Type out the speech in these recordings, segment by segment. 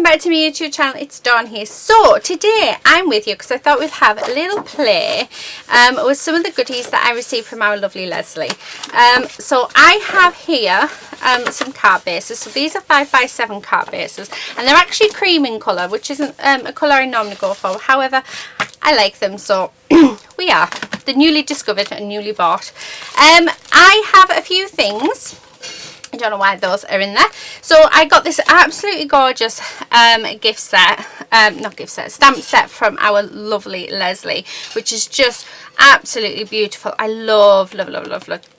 welcome back to my YouTube channel. It's Dawn here. So today I'm with you because I thought we'd have a little play with some of the goodies that I received from our lovely Leslie. So I have here some card bases. So these are 5x7 card bases, and they're actually cream in colour, which isn't a colour I normally go for. However, I like them, so we are. The newly discovered and newly bought. I have a few things. I don't know why those are in there. So I got this absolutely gorgeous gift set, not gift set, stamp set from our lovely Leslie, which is just absolutely beautiful. I love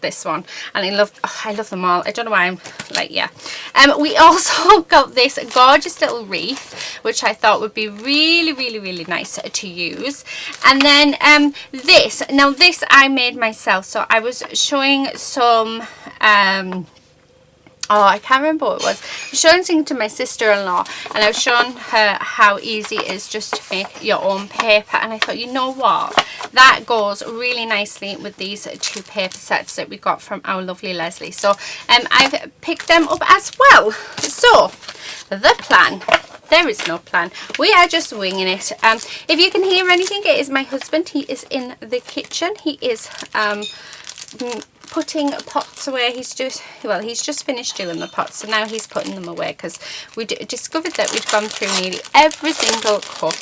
this one, and I love them all. I don't know why I'm like, yeah. We also got this gorgeous little wreath, which I thought would be really nice to use. And then this I made myself. So I was showing some oh, I can't remember what it was. I was showing something to my sister-in-law, and I was showing her how easy it is just to make your own paper. And I thought, you know what? That goes really nicely with these two paper sets that we got from our lovely Leslie. So I've picked them up as well. So the plan. There is no plan. We are just winging it. If you can hear anything, it is my husband. He is in the kitchen. He is putting pots away. He's just finished doing the pots, so now he's putting them away because we discovered that we'd gone through nearly every single cup.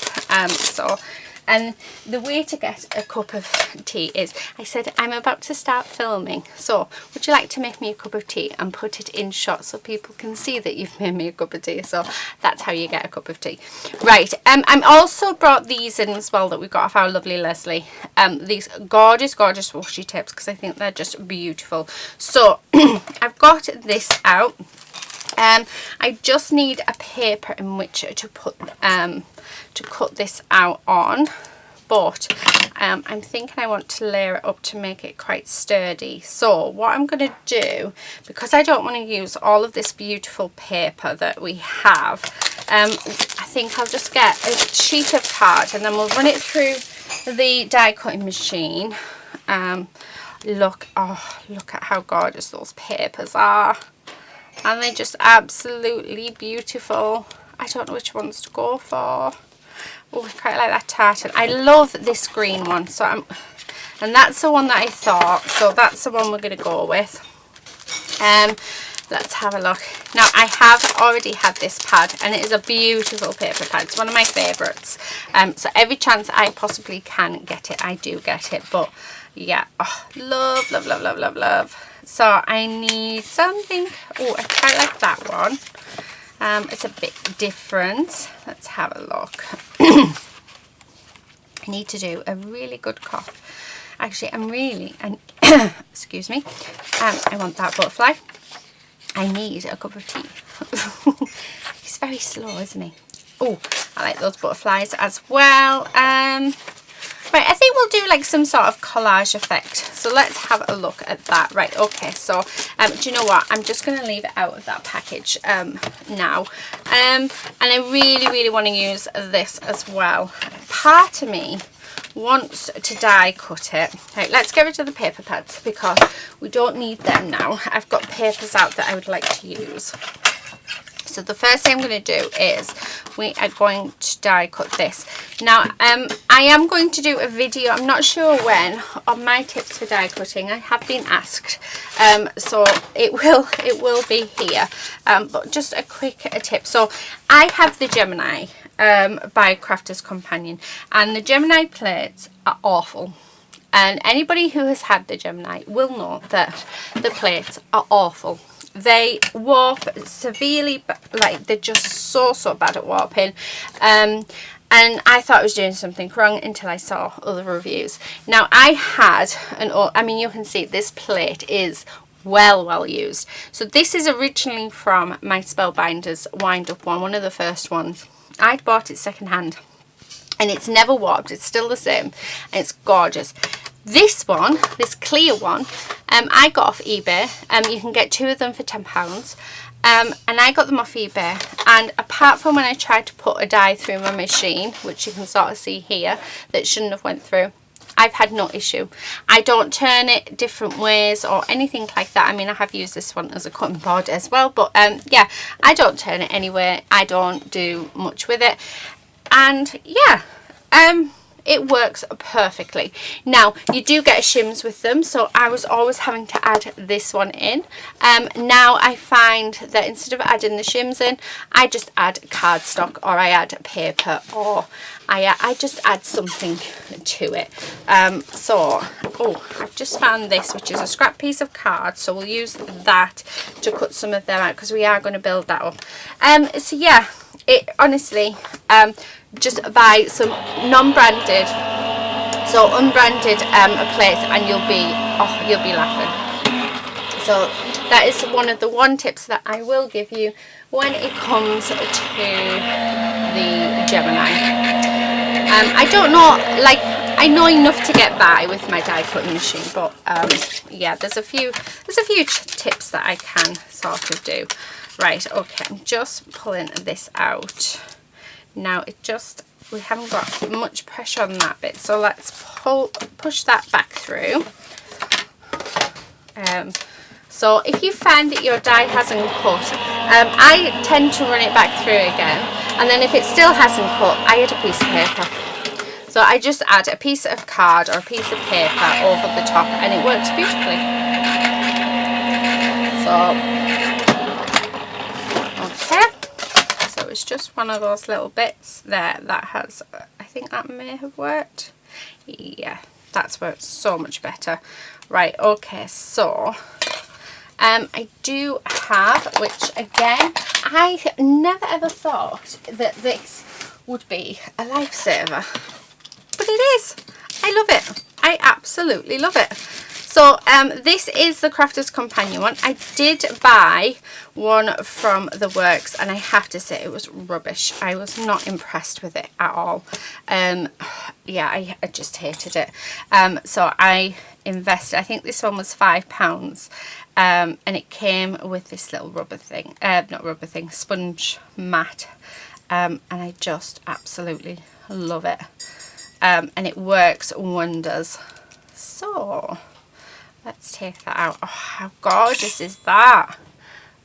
And the way to get a cup of tea is, I said, I'm about to start filming, so would you like to make me a cup of tea and put it in shot so people can see that you've made me a cup of tea? So that's how you get a cup of tea. Right, I'm also brought these in as well that we got off our lovely Leslie. These gorgeous washi tapes, because I think they're just beautiful. So I've got this out. I just need a paper in which to put to cut this out on, but I'm thinking I want to layer it up to make it quite sturdy. So what I'm going to do, because I don't want to use all of this beautiful paper that we have, I think I'll just get a sheet of card and then we'll run it through the die cutting machine. Look at how gorgeous those papers are, and they're just absolutely beautiful. I don't know which ones to go for. Oh, I quite like that tartan. I love this green one, so and that's the one that I thought, so that's the one we're going to go with. Let's have a look. Now, I have already had this pad, and it is a beautiful paper pad. It's one of my favourites. So every chance I possibly can get it, I do get it. But yeah, oh, love. So I need something. Oh, I quite like that one. It's a bit different. Let's have a look. I need to do a really good cough. Actually, excuse me. I want that butterfly. I need a cup of tea. He's very slow, isn't he? Oh, I like those butterflies as well. Right, I think we'll do like some sort of collage effect. So let's have a look at that. Right, okay, so do you know what? I'm just going to leave it out of that package now. And I really want to use this as well. Part of me wants to die cut it. Right, let's get rid of the paper pads because we don't need them now. I've got papers out that I would like to use. So the first thing I'm going to do is we are going to die cut this. Now I am going to do a video, I'm not sure when, on my tips for die cutting. I have been asked, so it will be here, but just a quick tip. So I have the Gemini by Crafter's Companion, and the Gemini plates are awful. And anybody who has had the Gemini will know that the plates are awful. They warp severely, like they're just so bad at warping. And I thought I was doing something wrong until I saw other reviews. Now I had I mean, you can see this plate is well used. So this is originally from my Spellbinders wind up one of the first ones. I'd bought it secondhand, and it's never warped. It's still the same, and it's gorgeous. This one, this clear one, I got off eBay. You can get 2 of them for £10. And I got them off eBay. And apart from when I tried to put a die through my machine, which you can sort of see here, that shouldn't have went through, I've had no issue. I don't turn it different ways or anything like that. I mean, I have used this one as a cutting board as well, but yeah, I don't turn it anywhere. I don't do much with it, and yeah, it works perfectly. Now you do get shims with them, so I was always having to add this one in. Now I find that instead of adding the shims in, I just add cardstock, or I add paper, or I just add something to it. I've just found this, which is a scrap piece of card, so we'll use that to cut some of them out, because we are going to build that up. So yeah, it honestly, just buy some non-branded, so unbranded plates, and you'll be laughing. So that is one tips that I will give you when it comes to the Gemini. I don't know, like, I know enough to get by with my die cutting machine, but yeah, there's a few tips that I can sort of do. Right, okay, I'm just pulling this out. Now we haven't got much pressure on that bit, so let's push that back through. So if you find that your die hasn't cut, I tend to run it back through again, and then if it still hasn't cut, I add a piece of paper. So I just add a piece of card or a piece of paper over the top, and it works beautifully. So it's just one of those little bits there that has, I think that may have worked. Yeah, that's worked so much better. Right, okay, so I do have, which again, I never ever thought that this would be a lifesaver, but it is. I love it. I absolutely love it. So this is the Crafter's Companion one. I did buy one from the works, and I have to say it was rubbish. I was not impressed with it at all. Yeah, I just hated it. So I invested, I think this one was £5, and it came with this little rubber thing, not rubber thing, sponge mat, and I just absolutely love it. And it works wonders. So let's take that out. Oh, how gorgeous is that?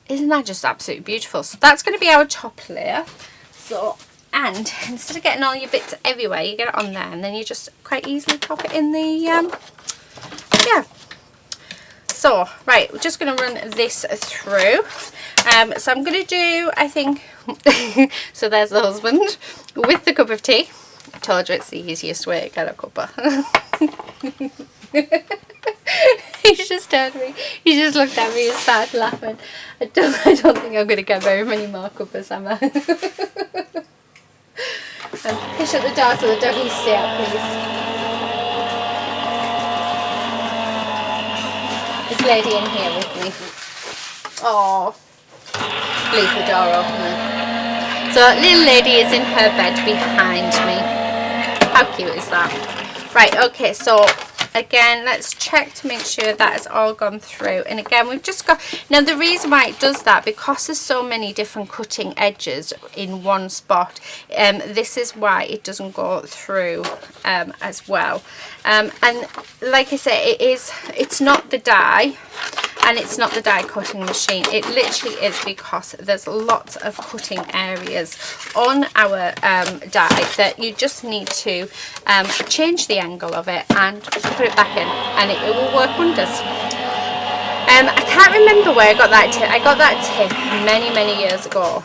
Isn't that just absolutely beautiful? So that's going to be our top layer. So, and instead of getting all your bits everywhere, you get it on there, and then you just quite easily pop it in the, yeah. So, right, we're just going to run this through. So I'm going to do, I think, so there's the husband with the cup of tea. I told you it's the easiest way to get a cuppa. He just turned me. He just looked at me and started laughing. I don't think I'm going to get very many more cuppas, am I? Push at the door so the doggies stay out, please. This lady in here with me. Oh, leave the door open then. So little lady is in her bed behind me. How cute is that? Right, okay, so again, let's check to make sure that has all gone through. And again, we've just got, now the reason why it does that, because there's so many different cutting edges in one spot, this is why it doesn't go through as well. And like I say, it's not the die, and it's not the die cutting machine. It literally is because there's lots of cutting areas on our die that you just need to change the angle of it and put it back in, and it will work wonders. I can't remember where I got that tip. I got that tip many years ago,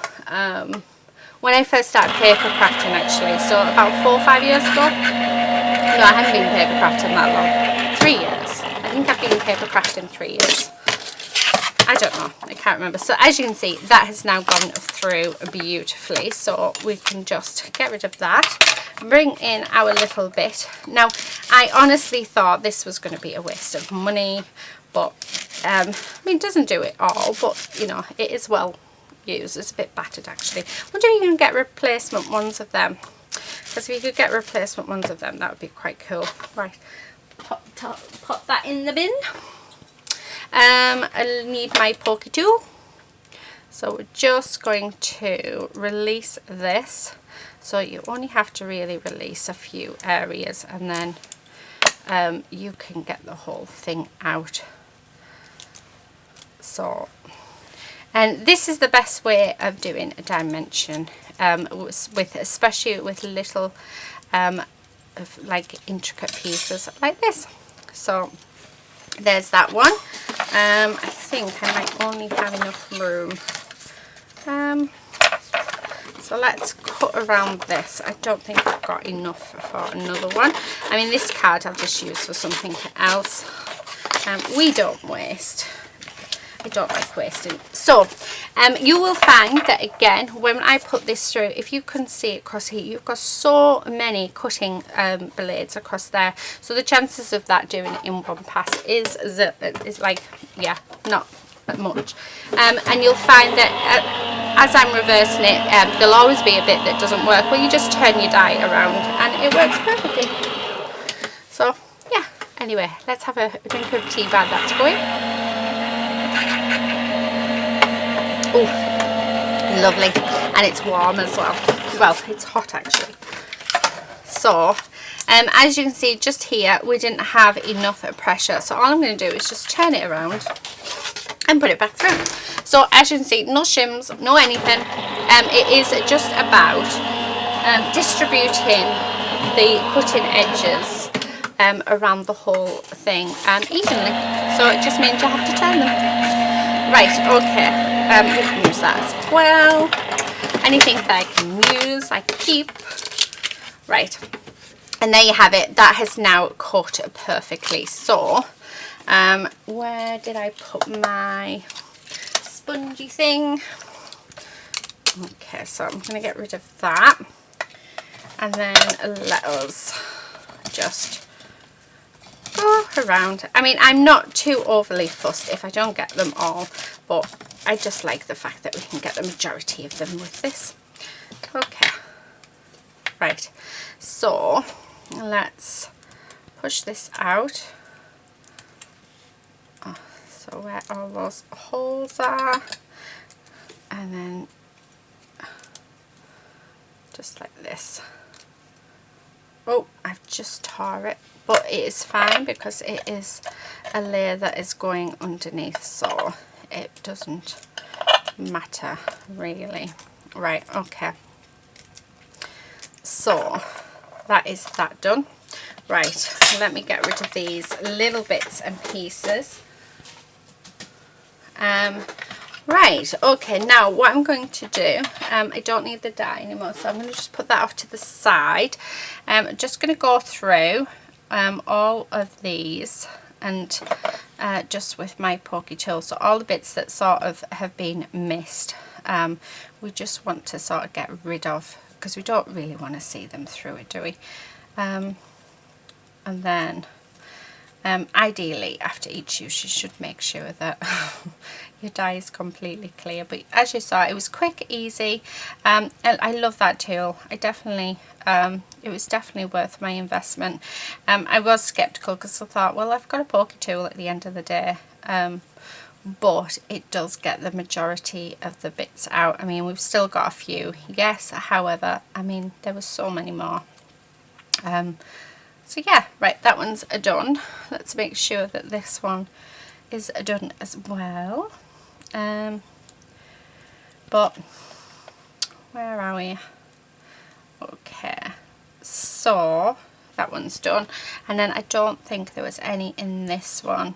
when I first started paper crafting, actually, so about 4 or 5 years ago. No, I haven't been paper crafting that long. 3 years. I think I've been paper crafting 3 years. I don't know, I can't remember. So as you can see, that has now gone through beautifully, so we can just get rid of that, bring in our little bit. Now I honestly thought this was going to be a waste of money, but I mean, it doesn't do it all, but you know, it is well used. It's a bit battered actually. I wonder if you can get replacement ones of them, because if you could get replacement ones of them, that would be quite cool. Right, pop that in the bin. I'll need my pokey tool, so we're just going to release this. So you only have to really release a few areas, and then you can get the whole thing out. So, and this is the best way of doing a dimension, especially with little like intricate pieces like this. So there's that one. I think I might only have enough room. So let's cut around this. I don't think I've got enough for another one. I mean, this card I'll just use for something else. We don't waste. I don't like wasting. So you will find that again when I put this through, if you can see it across here, you've got so many cutting blades across there, so the chances of that doing it in one pass is like, yeah, not much. And you'll find that as I'm reversing it, there'll always be a bit that doesn't work. Well, you just turn your die around and it works perfectly. So yeah, anyway, let's have a drink of tea while that's going. Oh, lovely. And it's warm as well. Well, it's hot actually. So as you can see just here, we didn't have enough pressure, so all I'm going to do is just turn it around and put it back through. So as you can see, no shims, no anything. It is just about distributing the cutting edges around the whole thing evenly. So it just means you have to turn them. Right, okay. You can use that as well. Anything that I can use, I keep. Right, and there you have it. That has now cut perfectly. So where did I put my spongy thing? Okay, so I'm going to get rid of that, and then let us just go around. I mean, I'm not too overly fussed if I don't get them all, but I just like the fact that we can get the majority of them with this. Okay, right, so let's push this out. So where all those holes are, and then just like this. Oh, I've just tore it, but it is fine because it is a layer that is going underneath, so it doesn't matter really. Right, okay, so that is that done. Right, let me get rid of these little bits and pieces. Right, okay, now what I'm going to do, I don't need the die anymore, so I'm going to just put that off to the side. I'm just going to go through all of these and just with my pokey tool, so all the bits that sort of have been missed, we just want to sort of get rid of, because we don't really want to see them through it, do we? And then ideally after each use you should make sure that your die is completely clear, but as you saw, it was quick, easy, and I love that tool. I definitely it was definitely worth my investment. I was skeptical because I thought, well, I've got a pokey tool at the end of the day, but it does get the majority of the bits out. I mean, we've still got a few, yes, however, I mean, there was so many more. So yeah, right, that one's done. Let's make sure that this one is done as well. But where are we? Okay, so that one's done, and then I don't think there was any in this one.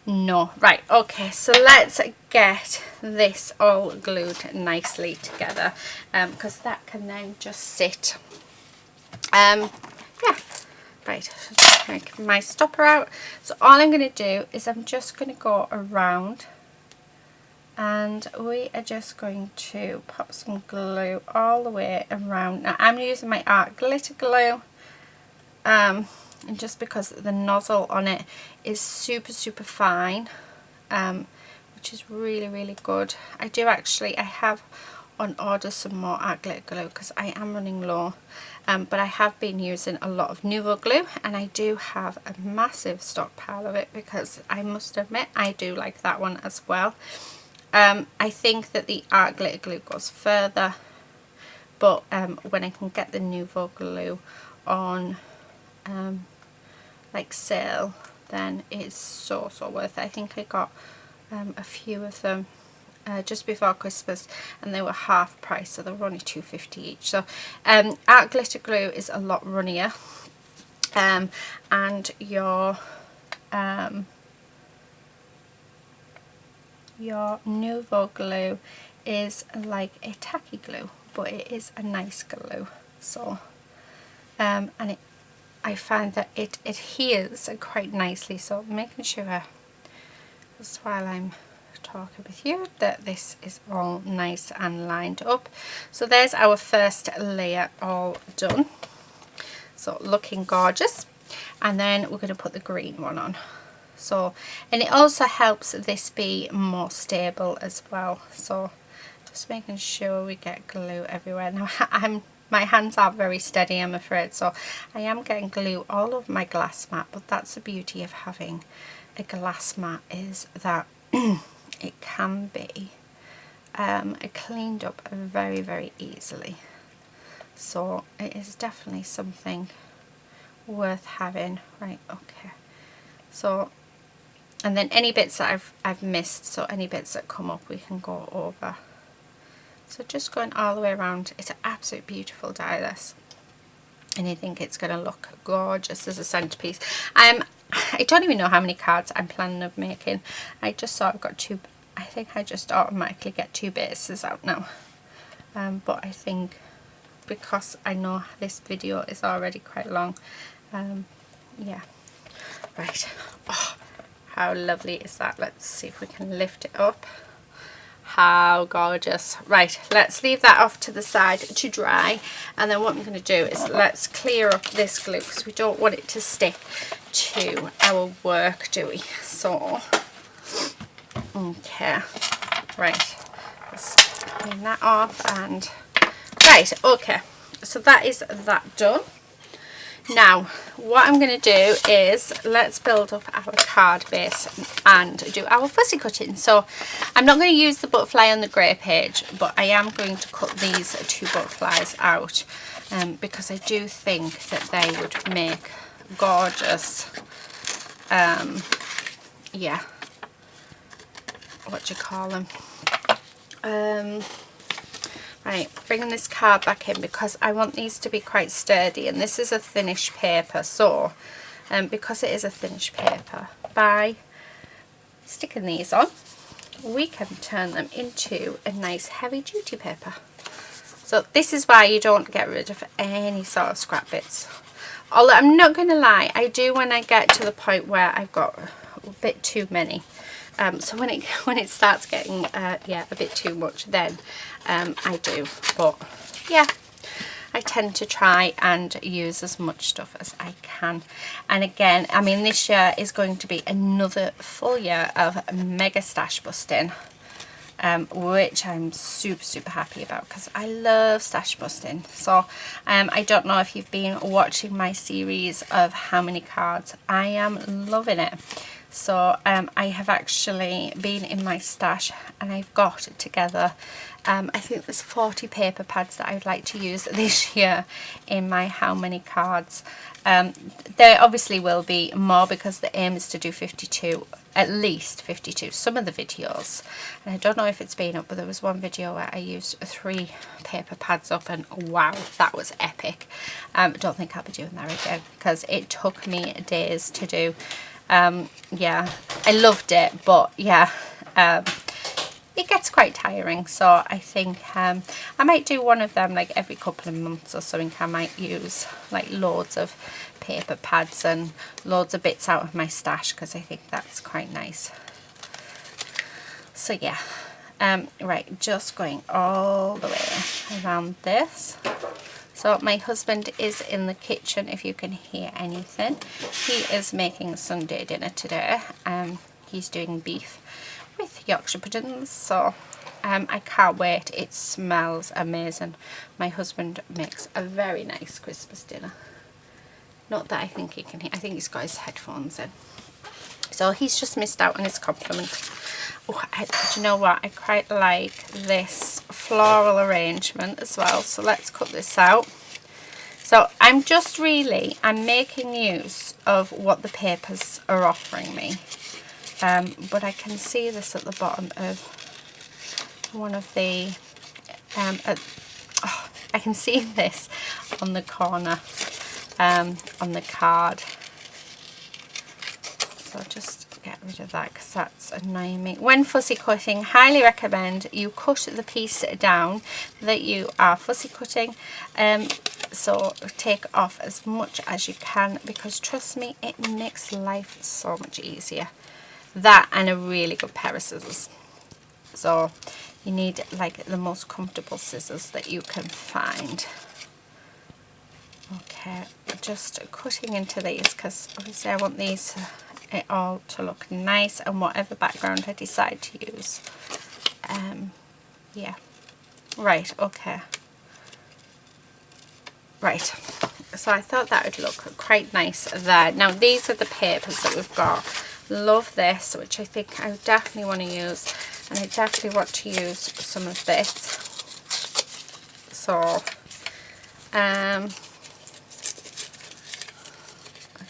No, right, okay, so let's get this all glued nicely together, because that can then just sit. Yeah, right, just make my stopper out. So all I'm going to do is I'm just going to go around, and we are just going to pop some glue all the way around. Now I'm using my art glitter glue, and just because the nozzle on it is super fine, which is really good. I have on order some more art glitter glue because I am running low, but I have been using a lot of Nuvo glue, and I do have a massive stockpile of it because I must admit I do like that one as well. I think that the art glitter glue goes further, but when I can get the Nuvo glue on like sale, then it's so worth it. I think I got a few of them just before Christmas, and they were half price, so they were only £2.50 each. So art glitter glue is a lot runnier, and your Nouveau glue is like a tacky glue, but it is a nice glue. So and I find that it adheres quite nicely, so making sure just while I'm talking with you that this is all nice and lined up. So there's our first layer all done, so looking gorgeous. And then we're going to put the green one on. So, and it also helps this be more stable as well, so just making sure we get glue everywhere. Now my hands aren't very steady, I'm afraid, so I am getting glue all over my glass mat, but that's the beauty of having a glass mat, is that it can be cleaned up very easily. So it is definitely something worth having. Right, okay. So, and then any bits that I've missed, so any bits that come up, we can go over. So just going all the way around. It's an absolute beautiful die, this, and I think it's going to look gorgeous as a centerpiece. I don't even know how many cards I'm planning of making. I just saw I've got two. I think I just automatically get 2 bases out now, but I think because I know this video is already quite long, yeah. Right, oh, how lovely is that? Let's see if we can lift it up. How gorgeous. Right, let's leave that off to the side to dry, and then what I'm going to do is let's clear up this glue, because we don't want it to stick to our work, do we? So okay, right, let's clean that off. And right, okay, so that is that done. Now what I'm going to do is let's build up our card base and do our fussy cutting. So I'm not going to use the butterfly on the grey page, but I am going to cut these 2 butterflies out, because I do think that they would make gorgeous, yeah, what do you call them, right, bringing this card back in because I want these to be quite sturdy, and this is a thinnish paper, so because it is a thinnish paper, by sticking these on we can turn them into a nice heavy duty paper. So this is why you don't get rid of any sort of scrap bits. Although I'm not going to lie, I do when I get to the point where I've got a bit too many. So when it starts getting yeah, a bit too much, then I do. But yeah, I tend to try and use as much stuff as I can. And again, I mean, this year is going to be another full year of mega stash busting, which I'm super happy about because I love stash busting. So I don't know if you've been watching my series of how many cards. I am loving it. So I have actually been in my stash and I've got together, I think there's 40 paper pads that I would like to use this year in my how many cards. There obviously will be more because the aim is to do 52, at least 52, some of the videos. And I don't know if it's been up, but there was one video where I used 3 paper pads up and wow, that was epic. I don't think I'll be doing that again because it took me days to do. Yeah, I loved it, but yeah, it gets quite tiring, so I think I might do one of them like every couple of months or something. I might use like loads of paper pads and loads of bits out of my stash because I think that's quite nice. So yeah, right, just going all the way around this. So my husband is in the kitchen, if you can hear anything. He is making Sunday dinner today. He's doing beef with Yorkshire puddings, so I can't wait. It smells amazing. My husband makes a very nice Christmas dinner. Not that I think he can hear. I think he's got his headphones in. So he's just missed out on his compliment. Oh, do you know what? I quite like this floral arrangement as well. So let's cut this out. So I'm making use of what the papers are offering me. But I can see this at the bottom of one of the, I can see this on the corner, on the card. So just get rid of that because that's annoying me. When fussy cutting, highly recommend you cut the piece down that you are fussy cutting. So take off as much as you can, because trust me, it makes life so much easier. That and a really good pair of scissors. So you need like the most comfortable scissors that you can find. Okay, just cutting into these because obviously I want these it all to look nice, and whatever background I decide to use. Yeah, right, okay. Right, so I thought that would look quite nice there. Now these are the papers that we've got. Love this, which I think I definitely want to use, and I definitely want to use some of this. So I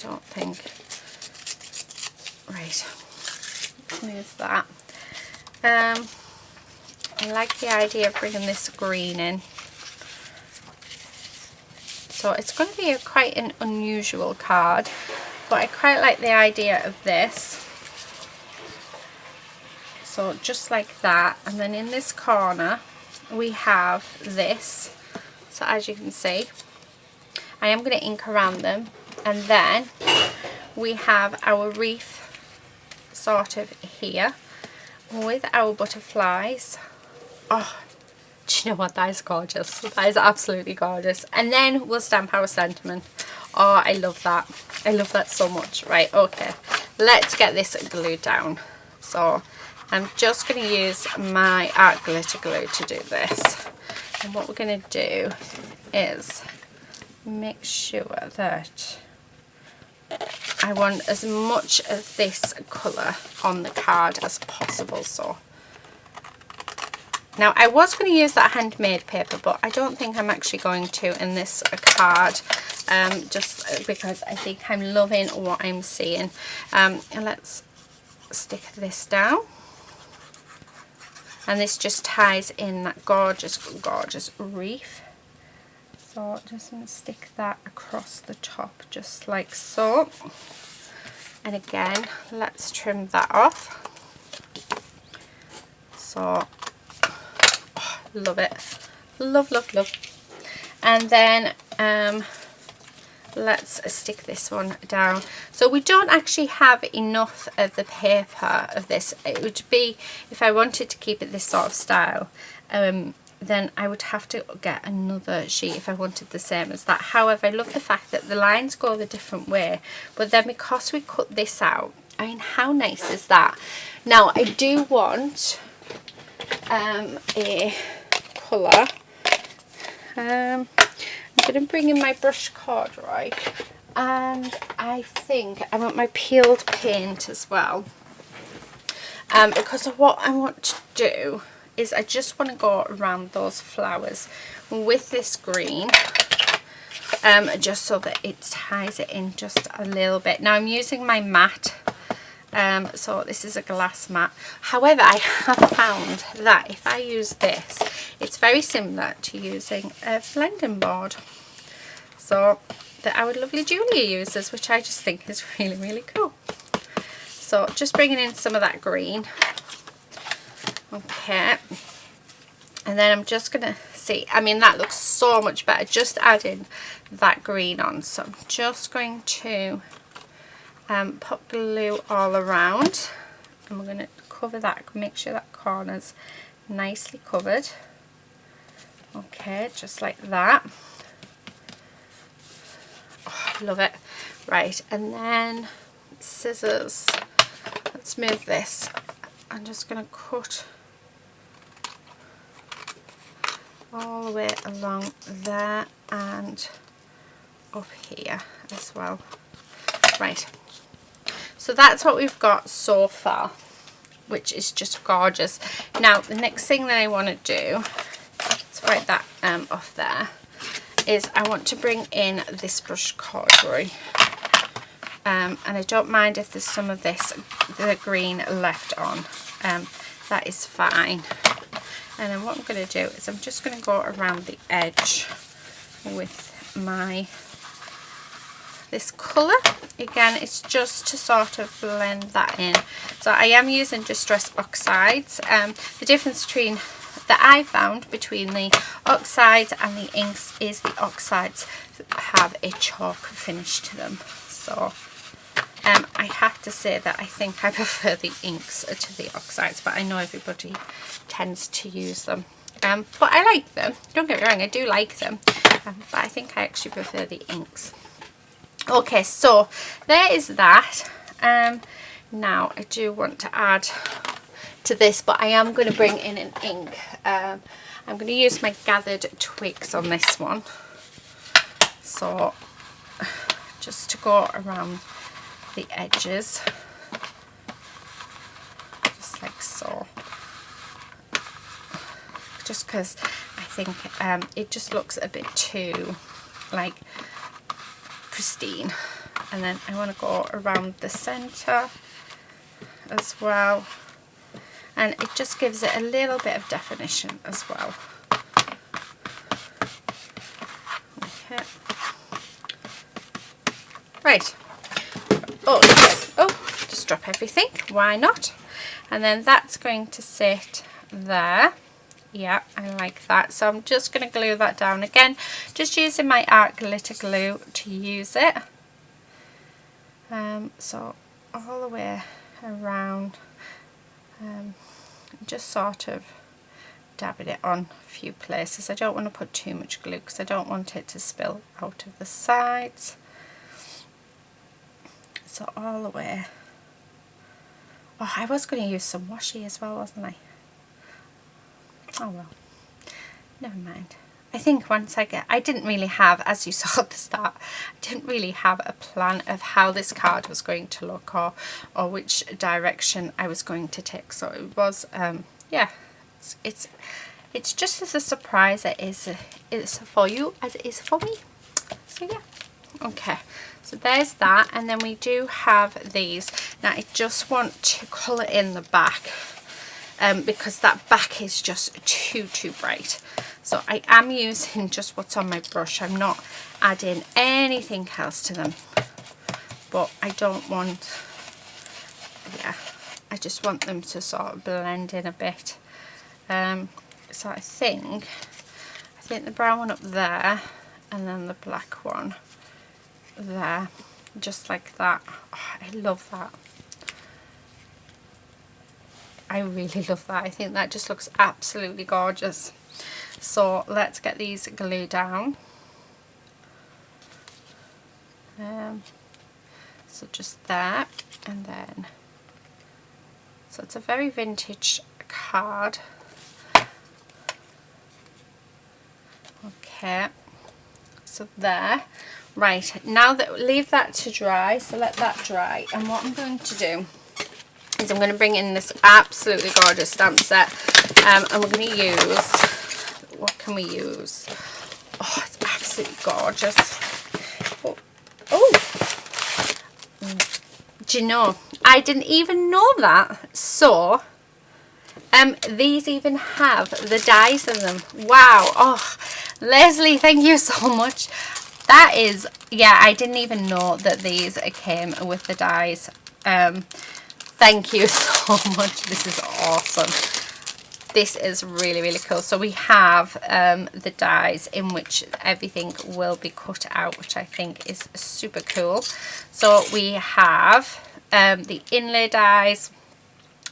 don't think, right, move that. I like the idea of bringing this green in. So it's going to be quite an unusual card, but I quite like the idea of this. So just like that, and then in this corner we have this. So as you can see, I am going to ink around them, and then we have our reef sort of here with our butterflies. Oh, do you know what, that is gorgeous. That is absolutely gorgeous. And then we'll stamp our sentiment. Oh, I love that. I love that so much. Right, okay, let's get this glued down. So I'm just going to use my art glitter glue to do this. And what we're going to do is make sure that I want as much of this colour on the card as possible. So now I was going to use that handmade paper, but I don't think I'm actually going to in this card, just because I think I'm loving what I'm seeing. And let's stick this down, and this just ties in that gorgeous, gorgeous reef. So just going to stick that across the top just like so. And again, let's trim that off. So oh, love it, love, love, love. And then let's stick this one down. So we don't actually have enough of the paper of this. It would be, if I wanted to keep it this sort of style, then I would have to get another sheet if I wanted the same as that. However, I love the fact that the lines go a different way, but then because we cut this out, I mean, how nice is that? Now I do want a colour. I'm going to bring in my brush card, right, and I think I want my peeled paint as well, because of what I want to do is I just want to go around those flowers with this green, just so that it ties it in just a little bit. Now I'm using my matte, so this is a glass matte. However, I have found that if I use this, it's very similar to using a blending board, so that our lovely Julia uses, which I just think is really, really cool. So just bringing in some of that green. Okay, and then I'm just gonna see, I mean, that looks so much better just adding that green on. So I'm just going to put glue all around, and we're going to cover that, make sure that corner's nicely covered. Okay, just like that. Oh, I love it. Right, and then scissors, let's move this. I'm just going to cut all the way along there and up here as well. Right, so that's what we've got so far, which is just gorgeous. Now the next thing that I want to do, let's write that off there, is I want to bring in this brush corduroy. And I don't mind if there's some of the green left on. That is fine. And then what I'm going to do is I'm just going to go around the edge with this colour. Again, it's just to sort of blend that in. So I am using Distress Oxides. The difference that I found between the oxides and the inks is the oxides have a chalk finish to them. So I have to say that I think I prefer the inks to the oxides, but I know everybody tends to use them. But I like them. Don't get me wrong, I do like them. But I think I actually prefer the inks. Okay, so there is that. Now I do want to add to this, but I am going to bring in an ink. I'm going to use my Gathered Twigs on this one. So just to go around the edges, just like so. Just because I think it just looks a bit too like pristine. And then I want to go around the centre as well, and it just gives it a little bit of definition as well. Okay. Right. Oh, just drop everything, why not? And then that's going to sit there. Yeah, I like that. So I'm just going to glue that down again, just using my art glitter glue to use it. So all the way around, just sort of dabbing it on a few places. I don't want to put too much glue because I don't want it to spill out of the sides. So all the way. Oh, I was going to use some washi as well, wasn't I? Oh well, never mind. I think once I didn't really have, as you saw at the start, I didn't really have a plan of how this card was going to look or which direction I was going to take. So it was, yeah, it's just as a surprise it is for you as it is for me. So yeah, okay. So there's that, and then we do have these. Now I just want to colour in the back. Because that back is just too bright. So I am using just what's on my brush. I'm not adding anything else to them. But I don't want, yeah, I just want them to sort of blend in a bit. So I think the brown one up there, and then the black one there, just like that. Oh, I love that. I really love that. I think that just looks absolutely gorgeous. So let's get these glued down. So just there, and then, so it's a very vintage card. Okay, so there. Right, now that, leave that to dry, so let that dry. And what I'm going to do is I'm going to bring in this absolutely gorgeous stamp set, and we're going to use, what can we use? Oh, it's absolutely gorgeous. Oh, do you know, I didn't even know that. So these even have the dies in them. Wow. Oh, Leslie, thank you so much. That is, yeah, I didn't even know that these came with the dies. Thank you so much. This is awesome. This is really cool. So we have the dies in which everything will be cut out, which I think is super cool. So we have the inlay dies,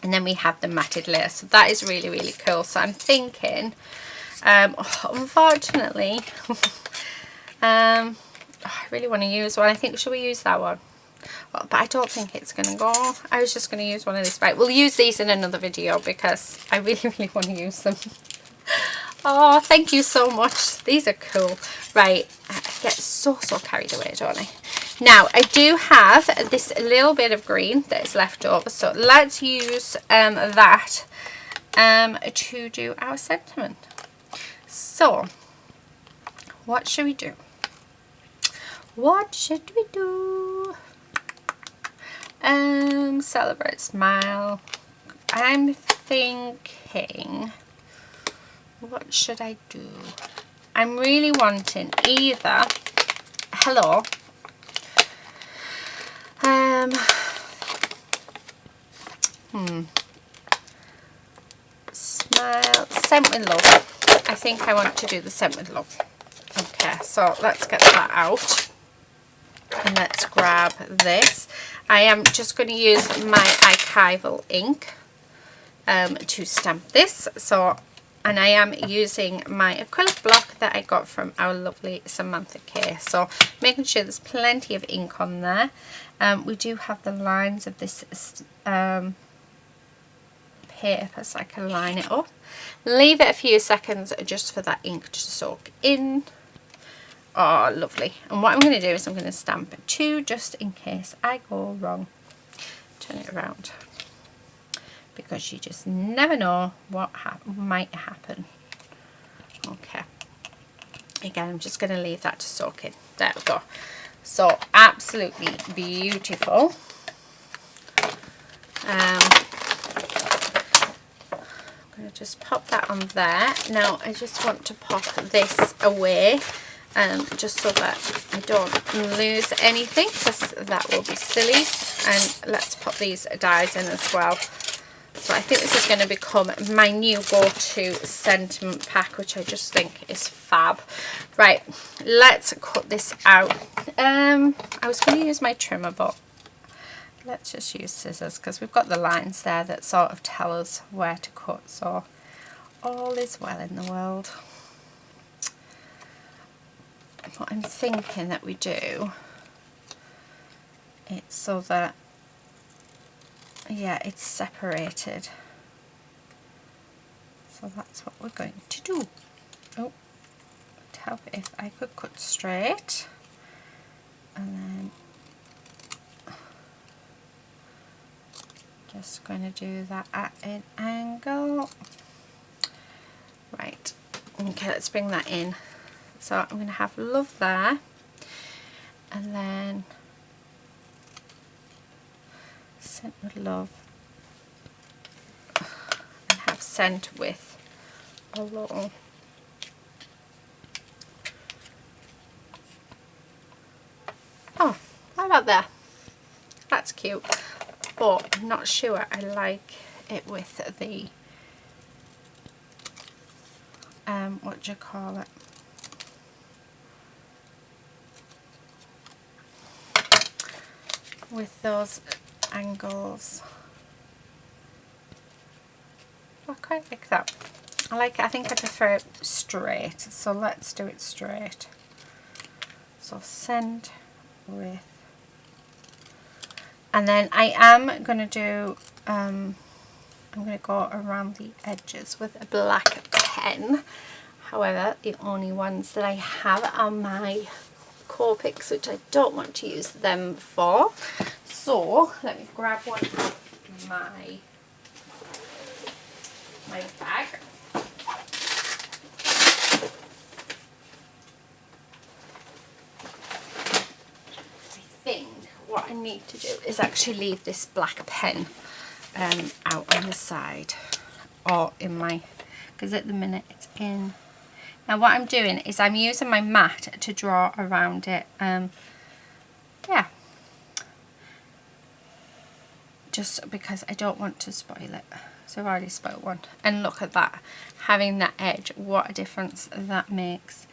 and then we have the matted layer. So that is really cool. So I'm thinking, unfortunately, I really want to use one. I think, should we use that one? Well, but I don't think it's going to go. I was just going to use one of these. Right, we'll use these in another video because I really want to use them. Oh, thank you so much. These are cool. Right, I get so carried away, don't I? Now, I do have this little bit of green that is left over. So let's use that to do our sentiment. So what should we do? What should we do? Celebrate, smile. I'm thinking, what should I do? I'm really wanting either hello, smile, scent with love. I think I want to do the scent with love. Okay, so let's get that out. And let's grab this. I am just going to use my archival ink to stamp this. So, and I am using my acrylic block that I got from our lovely Samantha K. So making sure there's plenty of ink on there. We do have the lines of this paper, so I can line it up. Leave it a few seconds just for that ink to soak in. Oh, lovely. And what I'm going to do is I'm going to stamp 2 just in case I go wrong. Turn it around, because you just never know what might happen. Okay. Again, I'm just going to leave that to soak in. There we go. So, absolutely beautiful. I'm going to just pop that on there. Now, I just want to pop this away. Just so that I don't lose anything, because that will be silly. And let's pop these dies in as well. So I think this is going to become my new go-to sentiment pack, which I just think is fab. Right, let's cut this out. I was going to use my trimmer, but let's just use scissors, because we've got the lines there that sort of tell us where to cut. So all is well in the world. What I'm thinking that we do, it's so that, yeah, it's separated. So that's what we're going to do. Oh, it'd help if I could cut straight, and then just going to do that at an angle. Right, okay, let's bring that in. So I'm going to have love there, and then scent with love, and have scent with alone. Oh, how about that? That's cute, but I'm not sure I like it with the what do you call it? With those angles. I quite like that. I think I prefer it straight, so let's do it straight. So send with, and then I am going to do I'm going to go around the edges with a black pen. However, the only ones that I have are my Copics, which I don't want to use them for. So let me grab one of my bag. I think what I need to do is actually leave this black pen out on the side, or in my, because at the minute it's in. Now what I'm doing is I'm using my mat to draw around it. Yeah, just because I don't want to spoil it. So I've already spoiled one. And look at that, having that edge, what a difference that makes.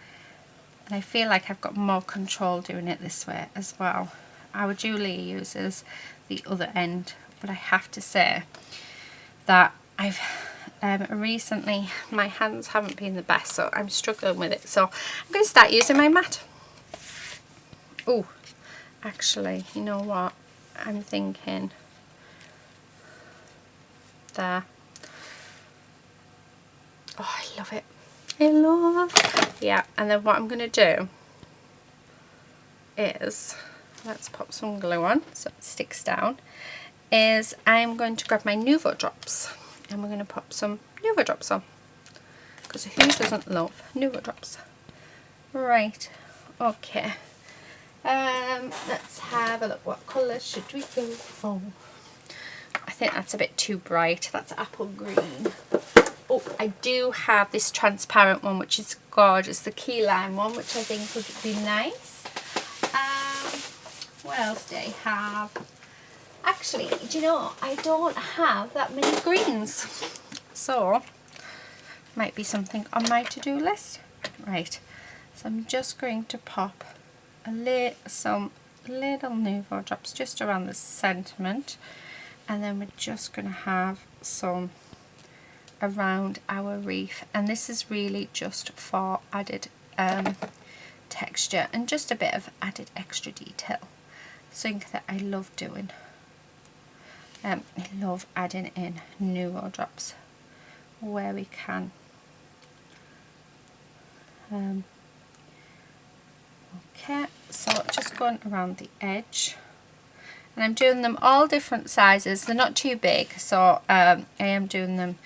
And I feel like I've got more control doing it this way as well. Our Julie uses the other end, but I have to say that I've recently, my hands haven't been the best, so I'm struggling with it. So I'm going to start using my mat. Oh, actually, you know what? I'm thinking there. Oh, I love it. I love it. Yeah, and then what I'm going to do is, let's pop some glue on so it sticks down, is I'm going to grab my Nuvo drops. And we're going to pop some Nuvo drops on, because who doesn't love Nuvo drops? Right, okay. Let's have a look. What colour should we go for? I think that's a bit too bright. That's apple green. Oh, I do have this transparent one, which is gorgeous. The key lime one, which I think would be nice. What else do I have? Actually, do you know, I don't have that many greens. So, might be something on my to-do list. Right, so I'm just going to pop some little Nouveau drops just around the sentiment, and then we're just going to have some around our reef, and this is really just for added texture and just a bit of added extra detail. Something that I love doing. I love adding in Nouveau drops where we can. Okay, so just going around the edge, and I'm doing them all different sizes. They're not too big, so I am doing them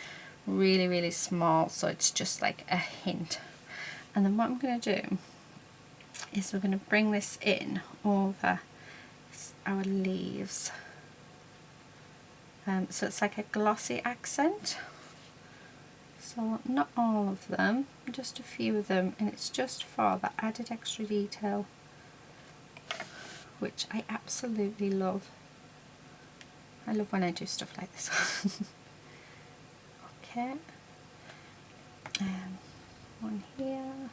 really small, so it's just like a hint. And then what I'm going to do is we're going to bring this in over our leaves, so it's like a glossy accent. So not all of them, just a few of them, and it's just for the added extra detail, which I absolutely love. I love when I do stuff like this. Okay, one here,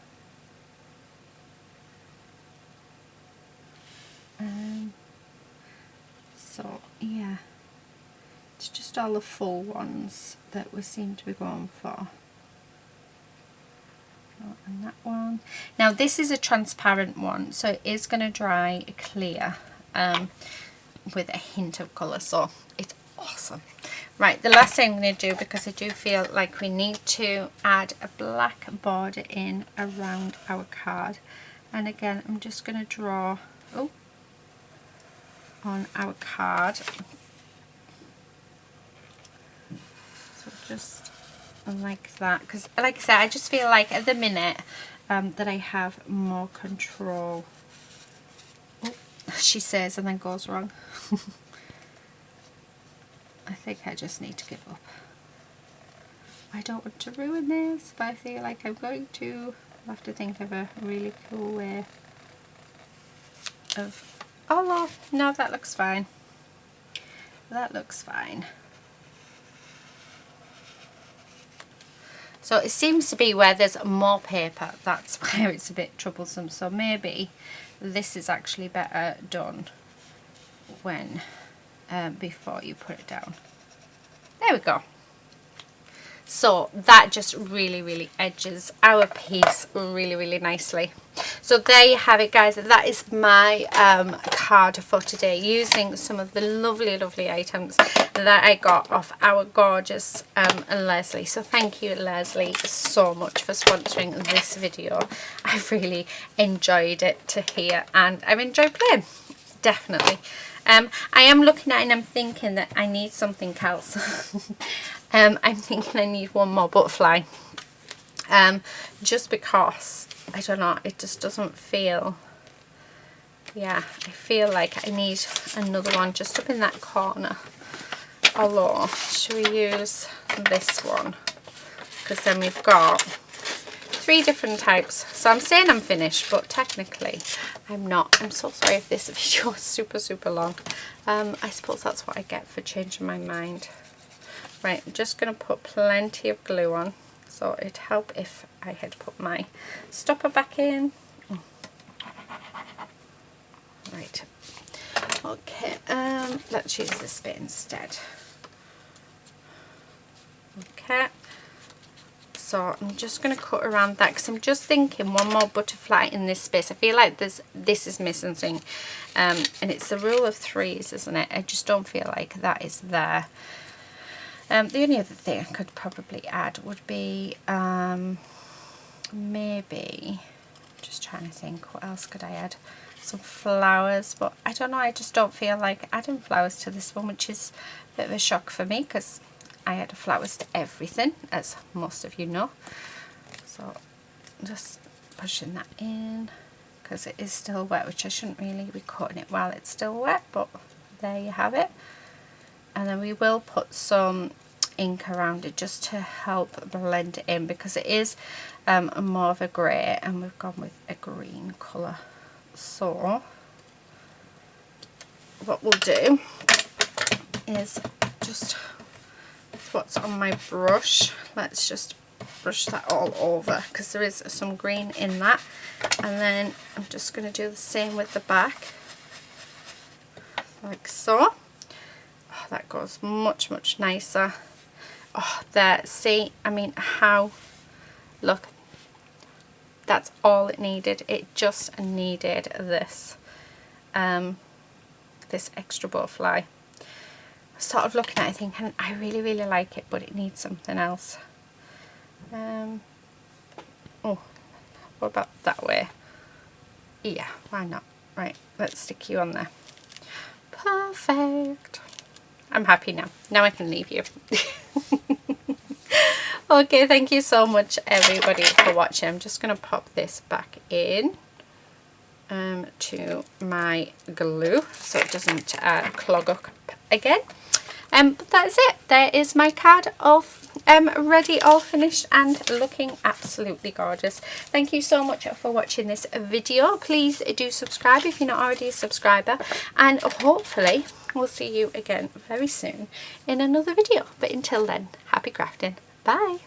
so yeah, it's just all the full ones that we seem to be going for. Oh, and that one. Now this is a transparent one, so it is going to dry clear with a hint of colour, so it's awesome. Right, the last thing I'm going to do, because I do feel like we need to add a black border in around our card, and again I'm just going to draw on our card, so just like that, because like I said, I just feel like at the minute that I have more control. Oh, she says and then goes wrong. I think I just need to give up. I don't want to ruin this, but I feel like I'm going to. I'll have to think of a really cool way of... Oh no, that looks fine. That looks fine. So it seems to be where there's more paper, that's where it's a bit troublesome. So maybe this is actually better done when before you put it down. There we go. So that just really edges our piece really nicely. So there you have it, guys. That is my card for today, using some of the lovely items that I got off our gorgeous Leslie. So thank you, Leslie, so much for sponsoring this video. I really enjoyed it to hear, and I've enjoyed playing, definitely. I am looking at it and I'm thinking that I need something else. I'm thinking I need one more butterfly, just because, I don't know, it just doesn't feel, yeah, I feel like I need another one just up in that corner. Although, should we use this one? Because then we've got 3 different types. So I'm saying I'm finished, but technically I'm not. I'm so sorry if this video is super long. I suppose that's what I get for changing my mind. Right, I'm just going to put plenty of glue on, so it'd help if I had put my stopper back in. Right, okay, let's use this bit instead. Okay, so I'm just going to cut around that, because I'm just thinking one more butterfly in this space. I feel like this is missing something, and it's the rule of 3s, isn't it? I just don't feel like that is there. The only other thing I could probably add would be maybe, just trying to think, what else could I add? Some flowers, but I don't know, I just don't feel like adding flowers to this one, which is a bit of a shock for me, because I add flowers to everything, as most of you know. So just pushing that in because it is still wet, which I shouldn't really be cutting it while it's still wet, but there you have it. And then we will put some ink around it just to help blend it in, because it is more of a grey and we've gone with a green colour. So what we'll do is just what's on my brush, let's just brush that all over because there is some green in that. And then I'm just going to do the same with the back, like so. Oh, that goes much nicer. Oh, there, see, I mean, how, look, that's all it needed. It just needed this this extra butterfly. Sort of looking at it thinking, I really like it, but it needs something else. Oh, what about that way? Yeah, why not? Right, let's stick you on there. Perfect. I'm happy now. Now I can leave you. Okay, thank you so much everybody for watching. I'm just going to pop this back in to my glue so it doesn't clog up again. But that's it. There is my card all ready, all finished and looking absolutely gorgeous. Thank you so much for watching this video. Please do subscribe if you're not already a subscriber, and hopefully we'll see you again very soon in another video. But until then, happy crafting. Bye.